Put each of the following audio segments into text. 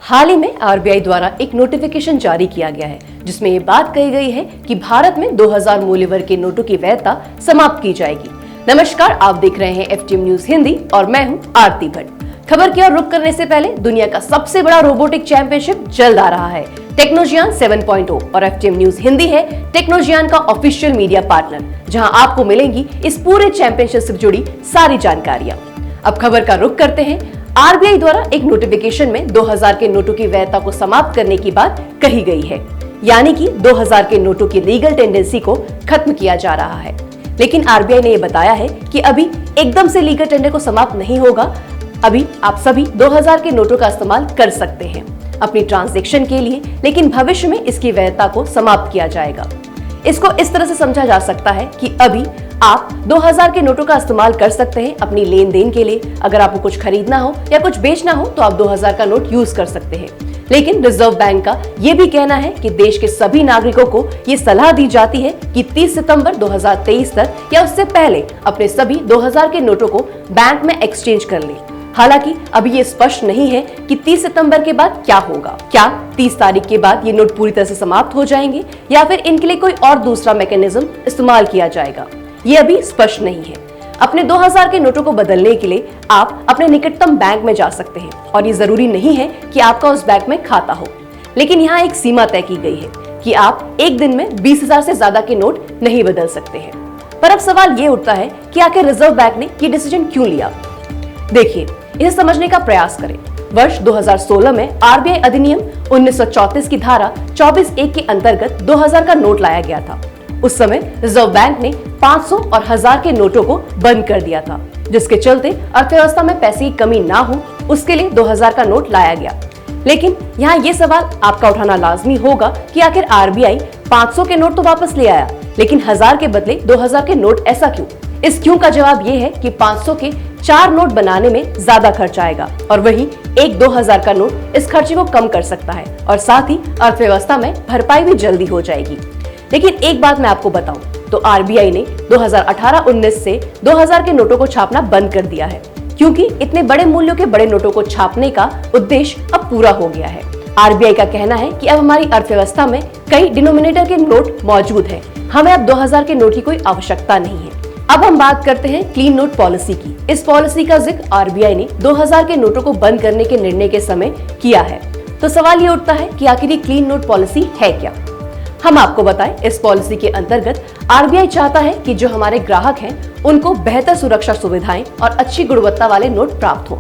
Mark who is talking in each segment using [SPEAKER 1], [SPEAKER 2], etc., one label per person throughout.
[SPEAKER 1] हाल ही में आरबीआई द्वारा एक नोटिफिकेशन जारी किया गया है जिसमें ये बात कही गई है कि भारत में 2000 मूल्य वर्ग के नोटों की वैधता समाप्त की जाएगी। नमस्कार, आप देख रहे हैं एफटीएम न्यूज हिंदी और मैं हूं आरती भट्ट। खबर की ओर रुख करने से पहले दुनिया का सबसे बड़ा रोबोटिक चैंपियनशिप जल्द आ रहा है। टेक्नोजियान 7.0 और एफटीएम न्यूज हिंदी है टेक्नोजियान का ऑफिशियल मीडिया पार्टनर, जहां आपको मिलेंगी इस पूरे चैंपियनशिप से जुड़ी सारी जानकारियां। अब खबर का रुख करते हैं। आरबीआई द्वारा एक नोटिफिकेशन में 2000 के नोटों की वैधता को समाप्त करने की बात कही गई है, यानी कि 2000 के नोटों की लीगल टेंडेंसी को खत्म किया जा रहा है। लेकिन आरबीआई ने यह बताया है कि अभी एकदम से लीगल टेंडर को समाप्त नहीं होगा। अभी आप सभी 2000 के नोटों का इस्तेमाल कर सकते हैं अपनी ट्रांजैक्शन के लिए, लेकिन भविष्य में इसकी वैधता को समाप्त किया जाएगा। इसको इस तरह से समझा जा सकता है कि अभी आप 2000 के नोटों का इस्तेमाल कर सकते हैं अपनी लेन देन के लिए। अगर आपको कुछ खरीदना हो या कुछ बेचना हो तो आप 2000 का नोट यूज कर सकते हैं। लेकिन रिजर्व बैंक का ये भी कहना है कि देश के सभी नागरिकों को ये सलाह दी जाती है कि 30 सितंबर 2023 तक या उससे पहले अपने सभी 2000 के नोटों को बैंक में एक्सचेंज कर लें। हालांकि अभी ये स्पष्ट नहीं है कि 30 सितंबर के बाद क्या होगा। क्या 30 तारीख के बाद ये नोट पूरी तरह से समाप्त हो जाएंगे या फिर इनके लिए कोई और दूसरा मैकेनिज्म इस्तेमाल किया जाएगा, ये अभी स्पष्ट नहीं है। अपने 2000 के नोटों को बदलने के लिए आप अपने निकटतम बैंक में जा सकते हैं और ये जरूरी नहीं है कि आपका उस बैंक में खाता हो। लेकिन यहाँ एक सीमा तय की गई है कि आप एक दिन में 20,000 से ज्यादा के नोट नहीं बदल सकते हैं। पर अब सवाल ये उठता है कि आखिर रिजर्व बैंक ने ये डिसीजन क्यों लिया। देखिए, इसे समझने का प्रयास करें। वर्ष 2016 में आरबीआई अधिनियम 1934 की धारा 24(1) के अंतर्गत 2000 का नोट लाया गया था। उस समय रिजर्व बैंक ने 500 और 1000 के नोटों को बंद कर दिया था, जिसके चलते अर्थव्यवस्था में पैसे की कमी ना हो उसके लिए 2000 का नोट लाया गया। लेकिन यहाँ ये सवाल आपका उठाना लाजमी होगा कि आखिर आरबीआई 500 के नोट तो वापस ले आया, लेकिन 1000 के बदले 2000 के नोट ऐसा क्यों? इस क्यों का जवाब ये है कि 500 के 4 नोट बनाने में ज्यादा खर्च आएगा और वहीं एक 2000 का नोट इस खर्चे को कम कर सकता है और साथ ही अर्थव्यवस्था में भरपाई भी जल्दी हो जाएगी। लेकिन एक बात मैं आपको बताऊं तो आरबीआई ने 2018-19 से 2000 के नोटों को छापना बंद कर दिया है, क्योंकि इतने बड़े मूल्यों के बड़े नोटों को छापने का उद्देश्य अब पूरा हो गया है। आरबीआई का कहना है कि अब हमारी अर्थव्यवस्था में कई डिनोमिनेटर के नोट मौजूद हैं, हमें अब 2000 के नोट की कोई आवश्यकता नहीं है। अब हम बात करते हैं क्लीन नोट पॉलिसी की। इस पॉलिसी का जिक्र आरबीआई ने 2000 के नोटों को बंद करने के निर्णय के समय किया है। तो सवाल ये उठता है कि आखिर ये क्लीन नोट पॉलिसी है क्या? हम आपको बताएं, इस पॉलिसी के अंतर्गत आरबीआई चाहता है कि जो हमारे ग्राहक हैं उनको बेहतर सुरक्षा सुविधाएं और अच्छी गुणवत्ता वाले नोट प्राप्त हो।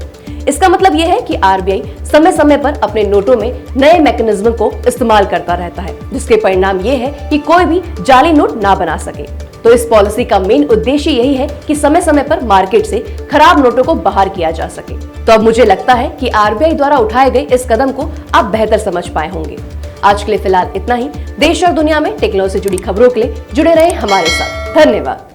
[SPEAKER 1] इसका मतलब यह है कि आरबीआई समय समय पर अपने नोटों में नए मैकेनिज्म को इस्तेमाल करता रहता है, जिसके परिणाम ये है कि कोई भी जाली नोट ना बना सके। तो इस पॉलिसी का मेन उद्देश्य यही है कि समय समय पर मार्केट से खराब नोटों को बाहर किया जा सके। तो अब मुझे लगता है कि आरबीआई द्वारा उठाए गए इस कदम को आप बेहतर समझ पाए होंगे। आज के लिए फिलहाल इतना ही। देश और दुनिया में टेक्नोलॉजी से जुड़ी खबरों के लिए जुड़े रहे हमारे साथ। धन्यवाद।